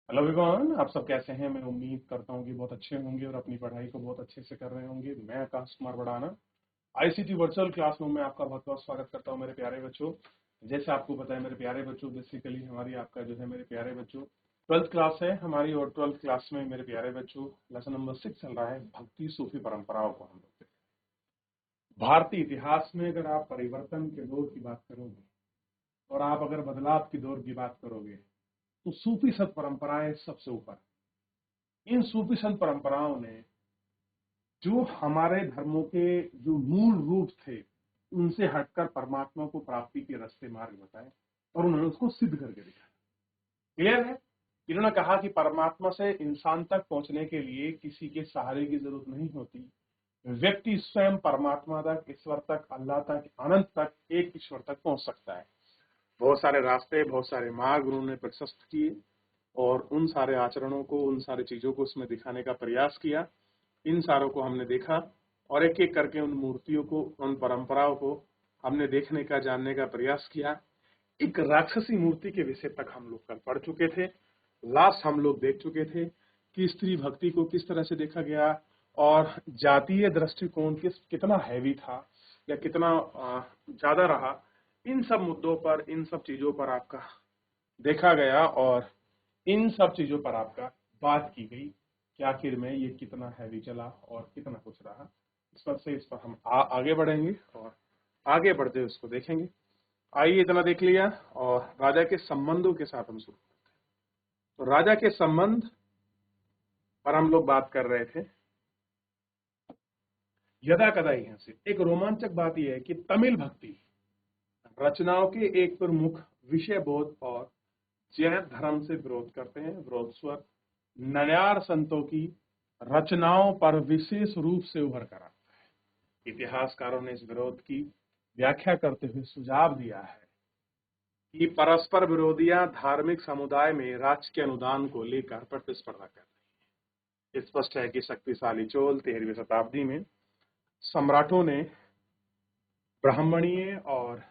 Hello everyone, आप सब कैसे हैं। मैं उम्मीद करता हूं कि बहुत अच्छे होंगे और अपनी पढ़ाई को बहुत अच्छे से कर रहे होंगे। मैं आकाश कुमार बड़ाना आईसीटी वर्चुअल क्लासरूम में आपका बहुत बहुत स्वागत करता हूं मेरे प्यारे बच्चों। जैसे आपको पता है मेरे प्यारे बच्चों, बेसिकली हमारी आपका जो है मेरे प्यारे बच्चों 12th क्लास है हमारी, और 12th क्लास में मेरे प्यारे बच्चों लेसन नंबर 6 चल रहा है भक्ति सूफी परंपराओं को हम लोग। भारतीय इतिहास में अगर आप परिवर्तन के दौर की बात करोगे और आप अगर बदलाव की दौर की बात करोगे तो सूफी सत परंपराएं सबसे ऊपर। इन सूफी संत परंपराओं ने जो हमारे धर्मों के जो मूल रूप थे उनसे हटकर परमात्मा को प्राप्ति के रास्ते मार्ग बताए और उन्होंने उसको सिद्ध करके दिखाया। क्लियर है। इन्होंने कहा कि परमात्मा से इंसान तक पहुंचने के लिए किसी के सहारे की जरूरत नहीं होती। व्यक्ति स्वयं परमात्मा तक, ईश्वर तक, अल्लाह तक, अनंत तक, एक ईश्वर तक पहुंच सकता है। बहुत सारे रास्ते, बहुत सारे मार्ग उन्होंने प्रशस्त किए और उन सारे आचरणों को, उन सारी चीजों को उसमें दिखाने का प्रयास किया। इन सारों को हमने देखा और एक एक करके उन मूर्तियों को, उन परंपराओं को हमने देखने का, जानने का प्रयास किया। एक राक्षसी मूर्ति के विषय तक हम लोग कल पढ़ चुके थे। लास्ट हम लोग देख चुके थे कि स्त्री भक्ति को किस तरह से देखा गया और जातीय दृष्टिकोण कितना हैवी था या कितना ज्यादा रहा। इन सब मुद्दों पर, इन सब चीजों पर आपका देखा गया और इन सब चीजों पर आपका बात की गई कि आखिर में ये कितना हैवी चला और कितना कुछ रहा। इस पर हम आगे बढ़ेंगे और आगे बढ़ते हुए उसको देखेंगे। आइए, इतना देख लिया और राजा के संबंधों के साथ हम शुरू करते हैं। तो राजा के संबंध पर हम लोग बात कर रहे थे। यदा कदा यहाँ से एक रोमांचक बात यह है कि तमिल भक्ति रचनाओं के एक प्रमुख विषय बोध और जैन धर्म से विरोध करते हैं। विरोध स्वर नयार संतों की रचनाओं पर विशेष रूप से उभर कर आता है। इतिहासकारों ने इस विरोध की व्याख्या करते हुए सुझाव दिया है कि परस्पर विरोधियां धार्मिक समुदाय में राज्य के अनुदान को लेकर प्रतिस्पर्धा कर रही है। स्पष्ट है कि शक्तिशाली चोल 13वीं शताब्दी में सम्राटों ने ब्राह्मणीय और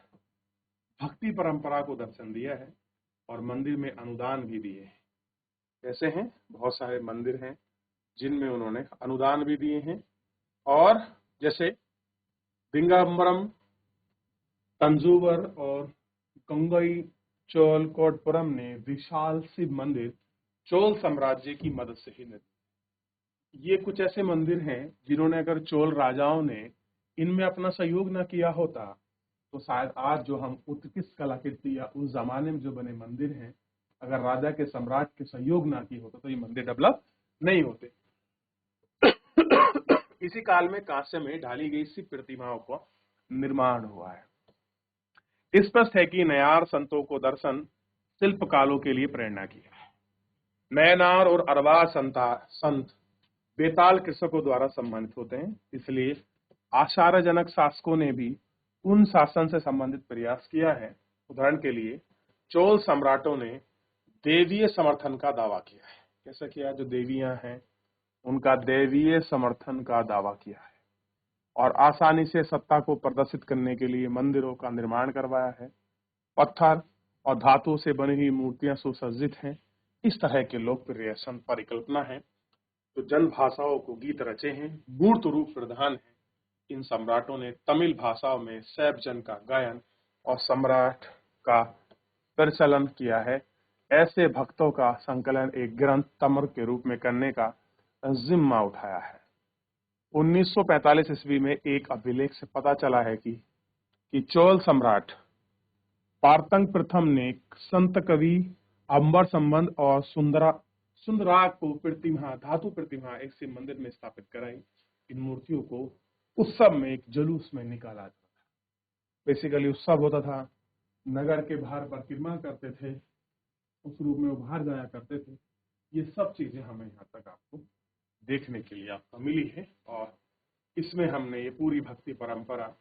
भक्ति परंपरा को दर्शन दिया है और मंदिर में अनुदान भी दिए हैं। ऐसे हैं बहुत सारे मंदिर हैं जिनमें उन्होंने अनुदान भी दिए हैं, और जैसे दिगंबरम, तंजूवर और कंगई चोल कोटपुरम ने विशाल शिव मंदिर चोल साम्राज्य की मदद से ही निर्मित। ये कुछ ऐसे मंदिर हैं जिन्होंने, अगर चोल राजाओं ने इनमें अपना सहयोग न किया होता तो शायद आज जो हम उत्कृष्ट कलाकृति या उस जमाने में जो बने मंदिर हैं, अगर राजा के सम्राट के सहयोग ना की होता तो ये मंदिर डेवलप नहीं होते। इसी काल में कांस्य में ढाली गई शिव प्रतिमाओं का निर्माण हुआ है। स्पष्ट है कि नयार संतों को दर्शन शिल्पकारों के लिए प्रेरणा किया है। नयनार और अरबा संत बेताल कृषकों द्वारा सम्मानित होते हैं, इसलिए आश्चर्यजनक शासकों ने भी उन शासन से संबंधित प्रयास किया है। उदाहरण के लिए चोल सम्राटों ने देवीय समर्थन का दावा किया है। कैसा किया? जो देवियां हैं उनका देवीय समर्थन का दावा किया है और आसानी से सत्ता को प्रदर्शित करने के लिए मंदिरों का निर्माण करवाया है। पत्थर और धातु से बनी हुई मूर्तियां सुसज्जित हैं। इस तरह के लोकप्रिय संत परिकल्पना है। तो जन भाषाओं को गीत रचे हैं, मूर्त रूप प्रधान है। इन सम्राटों ने तमिल भाषाओं में शैव जन का गायन और सम्राट का प्रचलन किया है। ऐसे भक्तों का संकलन एक ग्रंथ तम्र के रूप में करने का जिम्मा उठाया है। 1945 ईस्वी में एक अभिलेख से पता चला है कि चोल सम्राट पार्तंग प्रथम ने संत कवि अंबर संबंध और सुंदराग को प्रतिमा, धातु प्रतिमा एक शिव मंदिर में स्थापित कराई। इन मूर्तियों को उत्सव में, एक जुलूस में निकाला जाता था। बेसिकली उत्सव होता था, नगर के बाहर परिक्रमा करते थे, उस रूप में वो बाहर जाया करते थे। ये सब चीजें हमें यहाँ तक आपको देखने के लिए आपको मिली है और इसमें हमने ये पूरी भक्ति परंपरा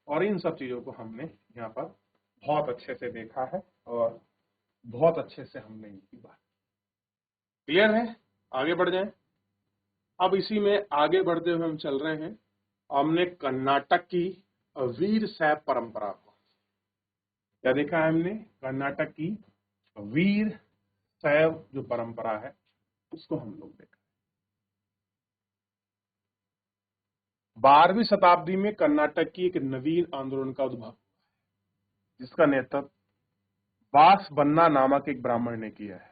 और इन सब चीजों को हमने यहाँ पर बहुत अच्छे से देखा है और बहुत अच्छे से हमने इनकी बात। क्लियर है? आगे बढ़ जाएं। अब इसी में आगे बढ़ते हुए हम चल रहे हैं। हमने कर्नाटक की वीर शैव परंपरा को क्या देखा है? हमने कर्नाटक की वीर शैव जो परंपरा है उसको हम लोग देखा। 12वीं शताब्दी में कर्नाटक की एक नवीन आंदोलन का उद्भव, जिसका नेतृत्व वासबन्ना नामक एक ब्राह्मण ने किया है।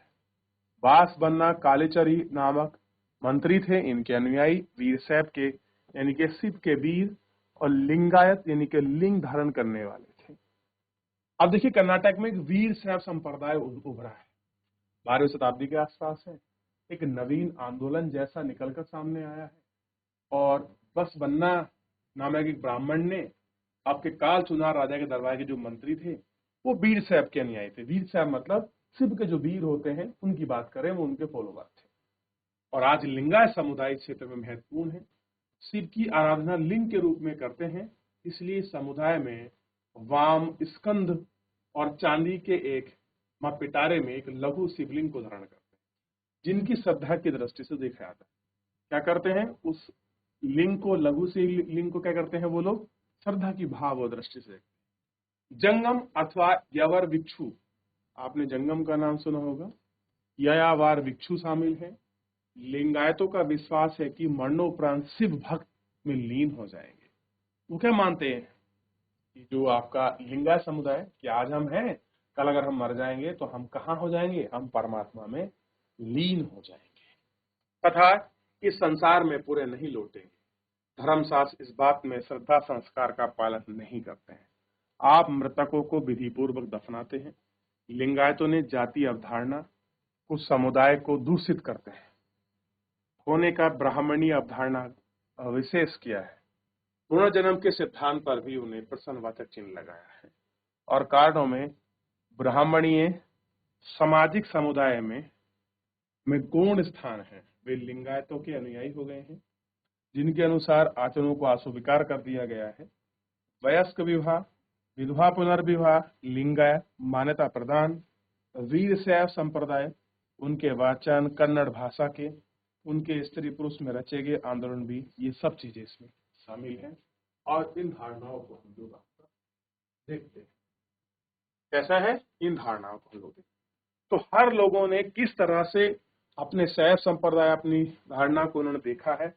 वासबन्ना कालेचरी नामक मंत्री थे। इनके अनुयायी वीरशैव के यानी कि शिव के वीर और लिंगायत यानी कि लिंग धारण करने वाले थे। अब देखिए कर्नाटक में एक वीरशैव संप्रदाय उभरा है, 12वीं शताब्दी के आसपास है। एक नवीन आंदोलन जैसा निकलकर सामने आया है और बसबन्ना नामक एक ब्राह्मण ने आपके काल चुनार राजा के दरबार के जो मंत्री थे वो वीरशैव के अनुयायी थे। वीरशैव मतलब शिव के जो वीर होते हैं उनकी बात करें, वो उनके फॉलोवर थे। और आज लिंगायत समुदाय क्षेत्र में महत्वपूर्ण है। शिव की आराधना लिंग के रूप में करते हैं, इसलिए समुदाय में वाम, स्कंद और चांदी के एक मां पिटारे में एक लघु शिवलिंग को धारण करते हैं, जिनकी श्रद्धा की दृष्टि से देखा जाता है। क्या करते हैं, उस लिंग को, लघु शिवलिंग को क्या करते हैं वो लोग, श्रद्धा की भाव और दृष्टि से। जंगम अथवा यवर भिक्षु, आपने जंगम का नाम सुना होगा, ययावार भिक्षु शामिल है। लिंगायतों का विश्वास है कि मरणोपरांत शिव भक्त में लीन हो जाएंगे। वो क्या मानते हैं कि जो आपका लिंगायत समुदाय कि आज हम हैं, कल अगर हम मर जाएंगे तो हम कहाँ हो जाएंगे, हम परमात्मा में लीन हो जाएंगे तथा इस संसार में पूरे नहीं लौटेंगे। धर्मशास्त्र इस बात में श्रद्धा संस्कार का पालन नहीं करते हैं। आप मृतकों को विधि पूर्वक दफनाते हैं। लिंगायतों ने जाति अवधारणा उस समुदाय को दूषित करते हैं, होने का ब्राह्मणीय अवधारणा विशेष किया है। पुनर्जन्म के सिद्धांत पर भी उन्हें प्रश्नवाचक चिन्ह लगाया है और कारणों में ब्राह्मणीय सामाजिक समुदाय में गौण स्थान है। वे लिंगायतों के अनुयायी हो गए हैं, जिनके अनुसार आचरणों को अस्वीकार कर दिया गया है। वयस्क विवाह, विधवा पुनर्विवाह, लिंगायत मान्यता प्रदान, वीरशैव संप्रदाय, उनके वाचन कन्नड़ भाषा के, उनके स्त्री पुरुष में रचे गए आंदोलन भी, ये सब चीजें इसमें शामिल हैं। और इन धारणाओं को हम लोग देखते हैं कैसा है, इन धारणाओं को हम लोग देखते। तो हर लोगों ने किस तरह से अपने शैव संप्रदाय, अपनी धारणा को उन्होंने देखा है,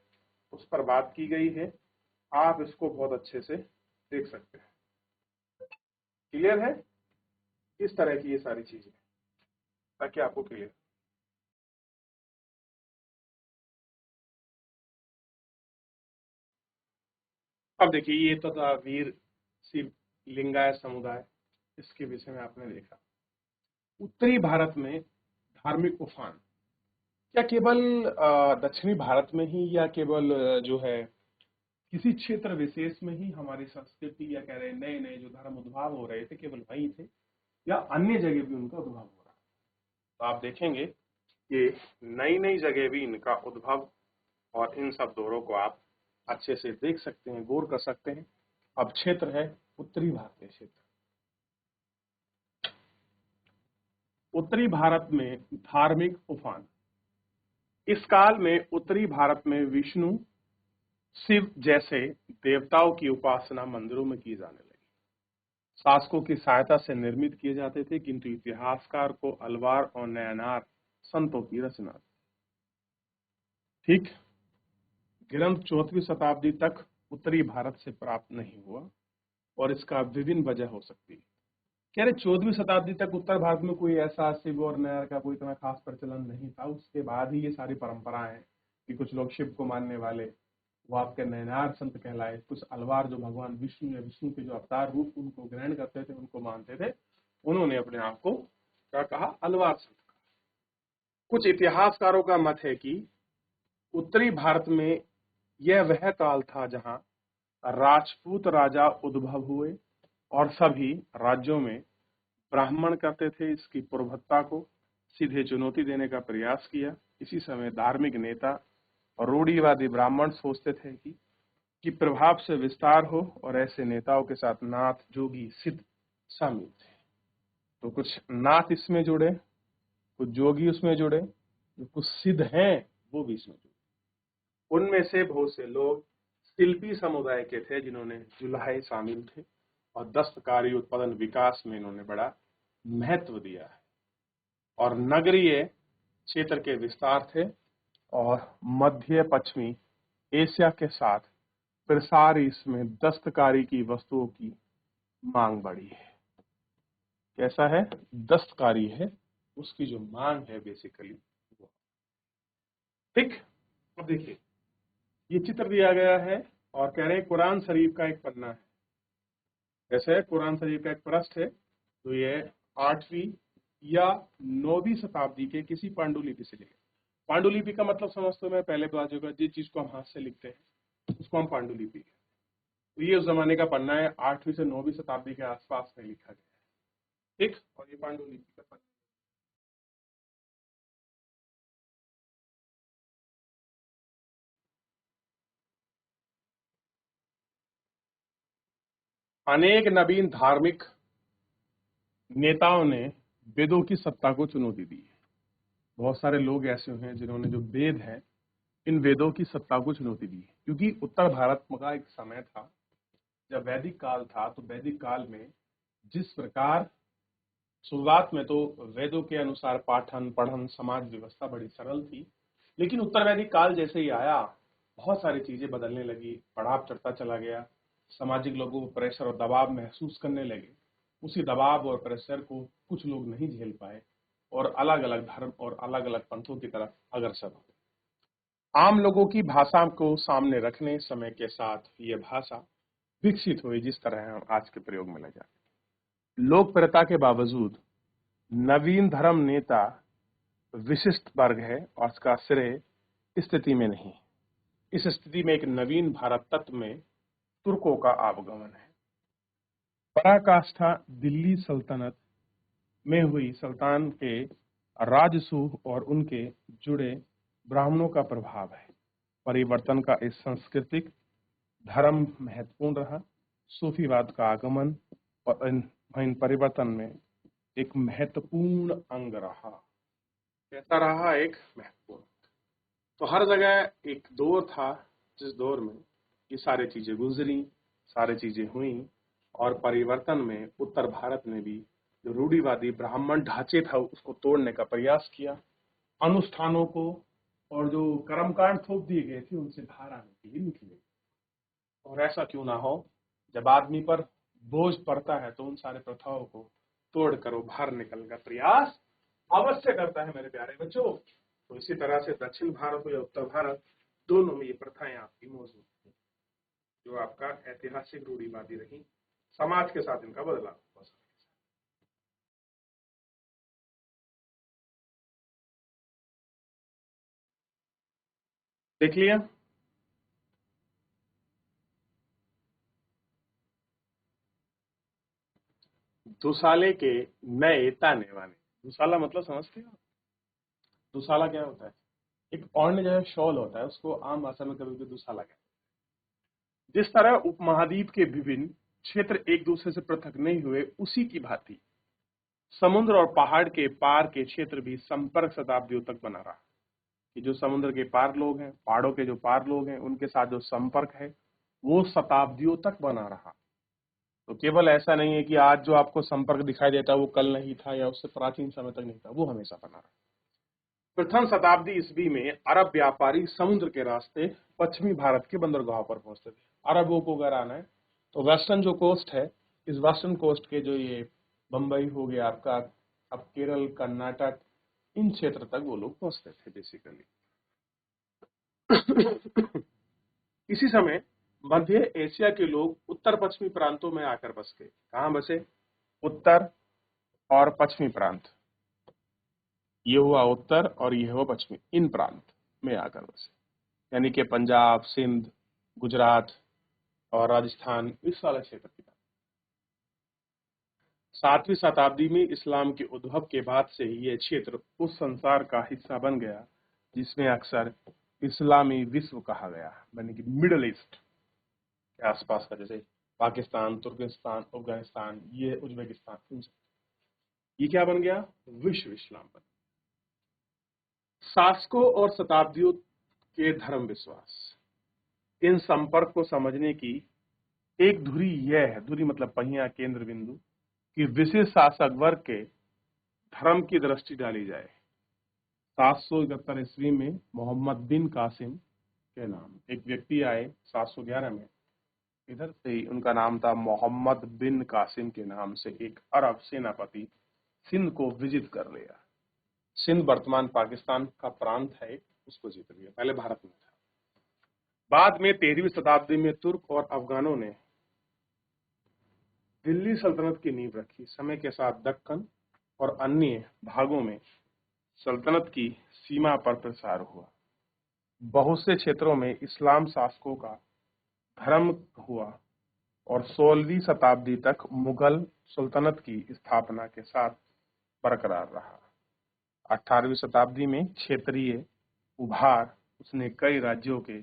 उस पर बात की गई है। आप इसको बहुत अच्छे से देख सकते हैं। क्लियर है, इस तरह की ये सारी चीजें, ताकि आपको क्लियर। अब देखिए, ये तो था वीर शिव लिंगायत समुदाय, इसके विषय में आपने देखा। उत्तरी भारत में धार्मिक उफान, क्या केवल दक्षिणी भारत में ही, या केवल जो है किसी क्षेत्र विशेष में ही हमारी संस्कृति, या कह रहे नए नए जो धर्म उद्भव हो रहे थे केवल वहीं थे, या अन्य जगह भी उनका उद्भव हो रहा है? तो आप देखेंगे कि नई नई जगह भी इनका उद्भव, और इन सब दौरों को आप अच्छे से देख सकते हैं, गौर कर सकते हैं। अब क्षेत्र है उत्तरी भारतीय क्षेत्र। उत्तरी भारत में धार्मिक उफान, इस काल में उत्तरी भारत में विष्णु, शिव जैसे देवताओं की उपासना मंदिरों में की जाने लगी। शासकों की सहायता से निर्मित किए जाते थे, किंतु इतिहासकार को अलवार और नयनार संतों की रचना। ठीक, ग्रंथ 4वीं शताब्दी तक उत्तरी भारत से प्राप्त नहीं हुआ, और इसका विभिन्न वजह हो सकती है। कह रहे 14वीं शताब्दी तक उत्तर भारत में कोई ऐसा शिव और नैर का कोई इतना खास प्रचलन नहीं था। उसके बाद ही ये सारी परंपराएं कि कुछ लोग शिव को मानने वाले वो आपके नैनार संत कहलाए, कुछ अलवार जो भगवान विष्णु या विष्णु के जो अवतार रूप उनको ग्रहण करते थे, उनको मानते थे, उन्होंने अपने आप को क्या कहा, अलवार संत कहा। कुछ इतिहासकारों का मत है कि उत्तरी भारत में यह वह काल था जहां राजपूत राजा उद्भव हुए और सभी राज्यों में ब्राह्मण करते थे इसकी प्रभुत्ता को सीधे चुनौती देने का प्रयास किया। इसी समय धार्मिक नेता और रूढ़िवादी ब्राह्मण सोचते थे कि प्रभाव से विस्तार हो, और ऐसे नेताओं के साथ नाथ, जोगी, सिद्ध शामिल थे। तो कुछ नाथ इसमें जुड़े, कुछ जोगी उसमें जुड़े, जो कुछ सिद्ध हैं वो भी इसमें जुड़े। उनमें से बहुत से लोग शिल्पी समुदाय के थे, जिन्होंने जुलाहे शामिल थे, और दस्तकारी उत्पादन विकास में इन्होंने बड़ा महत्व दिया है। और नगरीय क्षेत्र के विस्तार थे और मध्य पश्चिमी एशिया के साथ प्रसार इसमें दस्तकारी की वस्तुओं की मांग बढ़ी है। कैसा है? दस्तकारी है, उसकी जो मांग है बेसिकली वो। ठीक, अब देखिए ये चित्र दिया गया है और कह रहे हैं कुरान शरीफ का एक पन्ना है। जैसे कुरान शरीफ का एक पृष्ठ है तो ये 8वीं या 9वीं शताब्दी के किसी पांडुलिपि से लिखे। पांडुलिपि का मतलब समझते मैं पहले बता चुका, जिस चीज को हम हाथ से लिखते हैं उसको हम पांडुलिपि कहते हैं। तो ये उस जमाने का पन्ना है, 8वीं से 9वीं शताब्दी के आसपास में लिखा गया है। ठीक, और ये पांडुलिपि का पन्ना। अनेक नवीन धार्मिक नेताओं ने वेदों की सत्ता को चुनौती दी है। बहुत सारे लोग ऐसे हैं जिन्होंने जो वेद है, इन वेदों की सत्ता को चुनौती दी है, क्योंकि उत्तर भारत का एक समय था जब वैदिक काल था। तो वैदिक काल में जिस प्रकार शुरुआत में तो वेदों के अनुसार पाठन पढ़न समाज व्यवस्था बड़ी सरल थी, लेकिन उत्तर वैदिक काल जैसे ही आया बहुत सारी चीजें बदलने लगी, बढ़ाव चढ़ता चला गया, सामाजिक लोगों को प्रेशर और दबाव महसूस करने लगे। उसी दबाव और प्रेशर को कुछ लोग नहीं झेल पाए और अलग अलग धर्म और अलग अलग पंथों की तरफ अग्रसर हो। आम लोगों की भाषा को सामने रखने समय के साथ ये भाषा विकसित हुई, जिस तरह हम आज के प्रयोग में ले जाते। लोकप्रियता के बावजूद नवीन धर्म नेता विशिष्ट वर्ग है और इसका श्रेय स्थिति में नहीं। इस स्थिति में एक नवीन भारत तत्व में तुर्कों का आगमन है। पराकाष्ठा दिल्ली सल्तनत में हुई सुल्तान के राजसूह और उनके जुड़े ब्राह्मणों का प्रभाव है। परिवर्तन का इस सांस्कृतिक धर्म महत्वपूर्ण रहा। सूफीवाद का आगमन और इन परिवर्तन में एक महत्वपूर्ण अंग रहा। कैसा रहा? एक महत्वपूर्ण। तो हर जगह एक दौर था जिस दौर में ये सारी चीजें गुजरी, सारी चीजें हुई और परिवर्तन में उत्तर भारत ने भी जो रूढ़िवादी ब्राह्मण ढांचे था उसको तोड़ने का प्रयास किया। अनुष्ठानों को और जो कर्मकांड थोप दिए गए थे उनसे बाहर आने के लिए निकले। और ऐसा क्यों ना हो, जब आदमी पर बोझ पड़ता है तो उन सारे प्रथाओं को तोड़कर वो बाहर निकलने का प्रयास अवश्य करता है मेरे प्यारे बच्चों। तो इसी तरह से दक्षिण भारत या उत्तर भारत दोनों में ये प्रथाएं आपकी मौजूद थी, जो आपका ऐतिहासिक रूढ़िवादी रही। समाज के साथ इनका बदलाव हुआ। देख लिया? दुसाले के नए ताने वाने। दुसाला मतलब समझते हो? दुसाला क्या होता है? एक ओढ़ने जैसा शॉल होता है, उसको आम भाषा में कभी भी दुसाला कहते हैं। जिस तरह उपमहाद्वीप के विभिन्न क्षेत्र एक दूसरे से पृथक नहीं हुए, उसी की भांति समुद्र और पहाड़ के पार के क्षेत्र भी संपर्क शताब्दियों तक बना रहा। कि जो समुद्र के पार लोग हैं, पहाड़ों के जो पार लोग हैं, उनके साथ जो संपर्क है वो शताब्दियों तक बना रहा। तो केवल ऐसा नहीं है कि आज जो आपको संपर्क दिखाई देता है वो कल नहीं था या उससे प्राचीन समय तक नहीं था, वो हमेशा बना रहा। प्रथम शताब्दी ईस्वी में अरब व्यापारी समुद्र के रास्ते पश्चिमी भारत के बंदरगाहों पर पहुंचते थे। अरबों को अगर आना है तो वेस्टर्न जो कोस्ट है, इस वेस्टर्न कोस्ट के जो ये बंबई हो गया आपका, अब केरल कर्नाटक, इन क्षेत्र तक वो लोग पहुंचते थे बेसिकली। इसी समय मध्य एशिया के लोग उत्तर पश्चिमी प्रांतों में आकर बस गए। कहां बसे? उत्तर और पश्चिमी प्रांत। ये हुआ उत्तर और ये हुआ पश्चिमी, इन प्रांत में आकर बसे, यानी कि पंजाब, सिंध, गुजरात और राजस्थान, इस वाला क्षेत्र की बात। 7वीं शताब्दी में इस्लाम के उद्भव के बाद से ही यह क्षेत्र उस संसार का हिस्सा बन गया जिसमें अक्सर इस्लामी विश्व कहा गया, यानी कि मिडल ईस्ट के आसपास का, जैसे पाकिस्तान, तुर्किस्तान, अफगानिस्तान, ये उज्बेकिस्तान, ये क्या बन गया? विश्व इस्लाम बन। शासकों और शताब्दियों के धर्म विश्वास, इन संपर्क को समझने की एक धुरी यह है, धुरी मतलब पहिया, केंद्र बिंदु, कि विशेष शासक वर्ग के धर्म की दृष्टि डाली जाए 771 ईस्वी में मोहम्मद बिन कासिम के नाम एक व्यक्ति आए 711 में, इधर से ही उनका नाम था मोहम्मद बिन कासिम के नाम से एक अरब सेनापति सिंध को विजित कर लिया। सिंध वर्तमान पाकिस्तान का प्रांत है, उसको जीत लिया, पहले भारत में था। बाद में 13वीं शताब्दी में तुर्क और अफगानों ने दिल्ली सल्तनत की नींव रखी। समय के साथ दक्कन और अन्य भागों में सल्तनत की सीमा पर प्रसार हुआ। बहुत से क्षेत्रों में इस्लाम शासकों का धर्म हुआ और 16वीं शताब्दी तक मुगल सल्तनत की स्थापना के साथ बरकरार रहा। 18वीं शताब्दी में क्षेत्रीय उभार उसने कई राज्यों के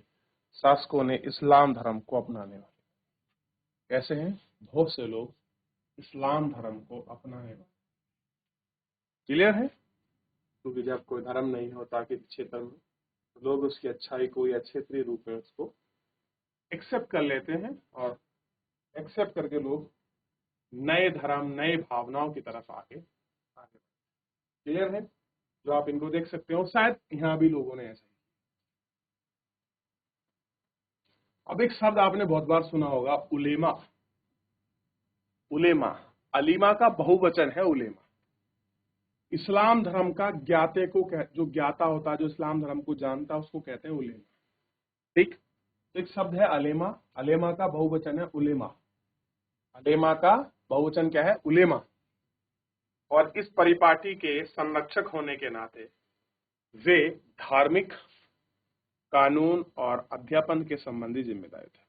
शासकों ने इस्लाम धर्म को अपनाने लगे। कैसे हैं? बहुत से लोग इस्लाम धर्म को अपनाने लगे। क्लियर है? क्योंकि जब कोई धर्म नहीं होता किसी क्षेत्र में, लोग उसकी अच्छाई को या क्षेत्रीय रूप में उसको एक्सेप्ट कर लेते हैं और एक्सेप्ट करके लोग नए धर्म, नए भावनाओं की तरफ आगे। क्लियर है? जो आप इनको देख सकते हो, शायद यहां भी लोगों ने ऐसा ही। अब एक शब्द आपने बहुत बार सुना होगा, उलेमा। उलेमा, अलीमा का बहुवचन है उलेमा। इस्लाम धर्म का ज्ञाते को जो ज्ञाता होता है, जो इस्लाम धर्म को जानता है, उसको कहते हैं उलेमा। ठीक, तो एक शब्द है अलेमा, अलेमा का बहुवचन है उलेमा। अलेमा का बहुवचन क्या है? उलेमा। और इस परिपाटी के संरक्षक होने के नाते वे धार्मिक कानून और अध्यापन के संबंधी जिम्मेदार थे।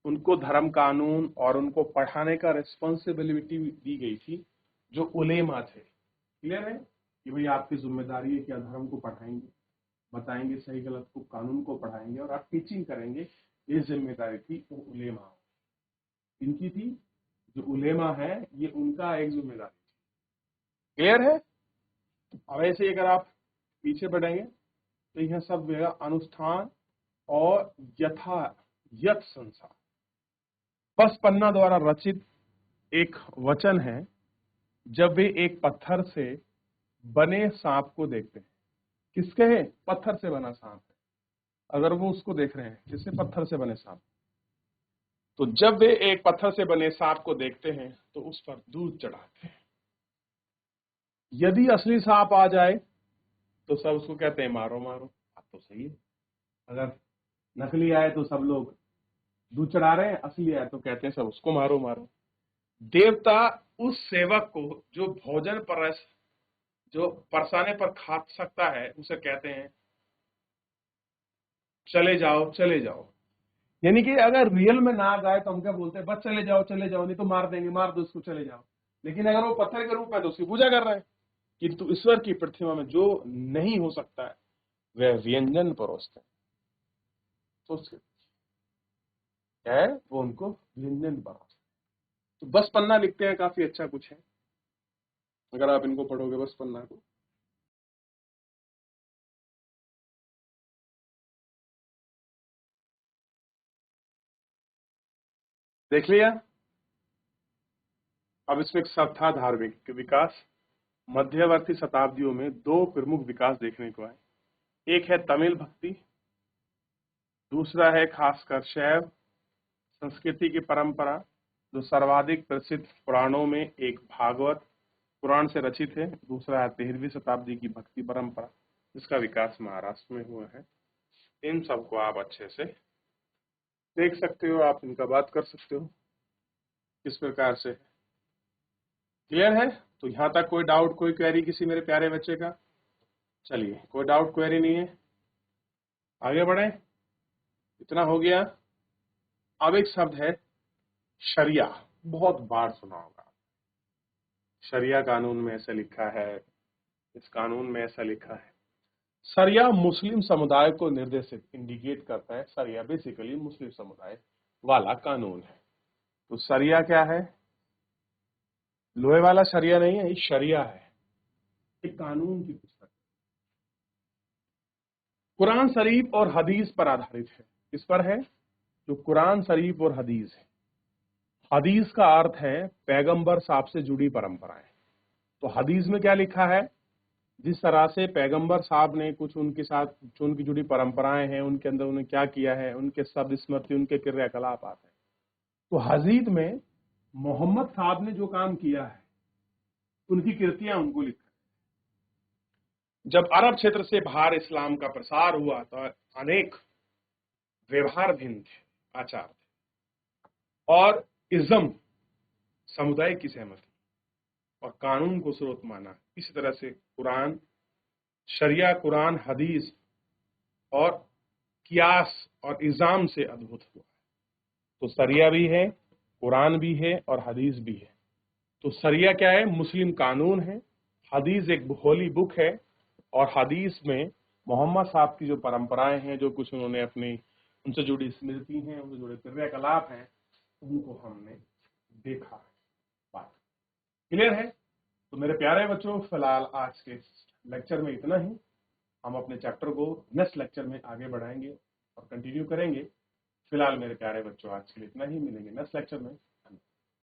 उनको धर्म कानून और उनको पढ़ाने का रिस्पॉन्सिबिलिटी दी गई थी, जो उलेमा थे। क्लियर है कि भाई आपकी जिम्मेदारी है कि आप धर्म को पढ़ाएंगे, बताएंगे सही गलत को, कानून को पढ़ाएंगे और आप टीचिंग करेंगे। ये जिम्मेदारी थी वो उलेमा इनकी थी। जो उलेमा है ये उनका एक जिम्मेदारी थी। क्लियर है? अब ऐसे अगर आप पीछे बढ़ेंगे तो यह सब अनुष्ठान और यथ संसार बस पन्ना द्वारा रचित एक वचन है। जब वे एक पत्थर से बने सांप को देखते हैं, किसके है? पत्थर से बना सांप है। अगर वो उसको देख रहे हैं, किससे? पत्थर से बने सांप। तो जब वे एक पत्थर से बने सांप को देखते हैं तो उस पर दूध चढ़ाते हैं। यदि असली सांप आ जाए तो सब उसको कहते हैं मारो मारो। बात तो सही है। अगर नकली आए तो सब लोग दूध चढ़ा रहे हैं, असली आए तो कहते हैं सब उसको मारो मारो। देवता उस सेवक को जो भोजन जो परसाने पर खा सकता है उसे कहते हैं चले जाओ चले जाओ। यानी कि अगर रियल में नाग आए तो हम क्या बोलते हैं? बस चले जाओ नहीं तो मार देंगे, मार दो उसको, चले जाओ। लेकिन अगर वो पत्थर के रूप में तो उसकी पूजा कर रहे हैं। किंतु ईश्वर की प्रतिमा में जो नहीं हो सकता है वह व्यंजन परोसते हैं। तो क्या है? वो उनको व्यंजन परोसते। तो बस पन्ना लिखते हैं, काफी अच्छा कुछ है अगर आप इनको पढ़ोगे बस पन्ना को। देख लिया? अब इसमें एक शब्द था धार्मिक विकास। मध्यवर्ती शताब्दियों में दो प्रमुख विकास देखने को आए। एक है तमिल भक्ति, दूसरा है खासकर शैव संस्कृति की परंपरा, जो सर्वाधिक प्रसिद्ध पुराणों में एक भागवत पुराण से रचित है। दूसरा है 13वीं शताब्दी की भक्ति परंपरा, जिसका विकास महाराष्ट्र में हुआ है। इन सबको आप अच्छे से देख सकते हो, आप इनका बात कर सकते हो किस प्रकार से। क्लियर है? तो यहां तक कोई डाउट, कोई क्वेरी किसी मेरे प्यारे बच्चे का? चलिए, कोई डाउट क्वेरी नहीं है, आगे बढ़े। इतना हो गया। अब एक शब्द है शरिया, बहुत बार सुना होगा। शरिया कानून में ऐसा लिखा है, इस कानून में ऐसा लिखा है। शरिया मुस्लिम समुदाय को निर्देशित इंडिकेट करता है। शरिया बेसिकली मुस्लिम समुदाय वाला कानून है। तो शरिया क्या है? लोहे वाला शरिया नहीं है, ये शरिया है, एक कानून की पुस्तक। कुरान शरीफ और हदीस पर आधारित है। किस पर है? जो कुरान शरीफ और हदीस है। हदीस का अर्थ है पैगंबर साहब से जुड़ी परंपराएं। तो हदीस में क्या लिखा है, जिस तरह से पैगंबर साहब ने कुछ उनके साथ जो उनकी जुड़ी परंपराएं हैं, उनके अंदर उन्हें क्या किया है, उनके शब्द स्मृति, उनके क्रियाकलाप आते हैं। तो हदीस में मोहम्मद साहब ने जो काम किया है, उनकी कृतियां उनको लिखा। जब अरब क्षेत्र से बाहर इस्लाम का प्रसार हुआ तो अनेक व्यवहार भिन्न थे, आचार थे, और इज्म समुदाय की सहमति और कानून को स्रोत माना। इसी तरह से कुरान, शरिया, कुरान, हदीस और कियास और इजाम से अद्भुत हुआ। तो शरिया भी है, कुरान भी है और हदीस भी है। तो शरिया क्या है, मुस्लिम कानून है। हदीस एक होली बुक है, और हदीस में मोहम्मद साहब की जो परंपराएं हैं, जो कुछ उन्होंने अपनी उनसे जुड़ी स्मृति हैं, उनसे जुड़े क्रियाकलाप हैं, उनको हमने देखा है। बात क्लियर है? तो मेरे प्यारे बच्चों, फिलहाल आज के लेक्चर में इतना ही। हम अपने चैप्टर को नेक्स्ट लेक्चर में आगे बढ़ाएंगे और कंटिन्यू करेंगे। फिलहाल मेरे प्यारे बच्चों, आज के लिए इतना ही। मिलेंगे नेक्स्ट लेक्चर में।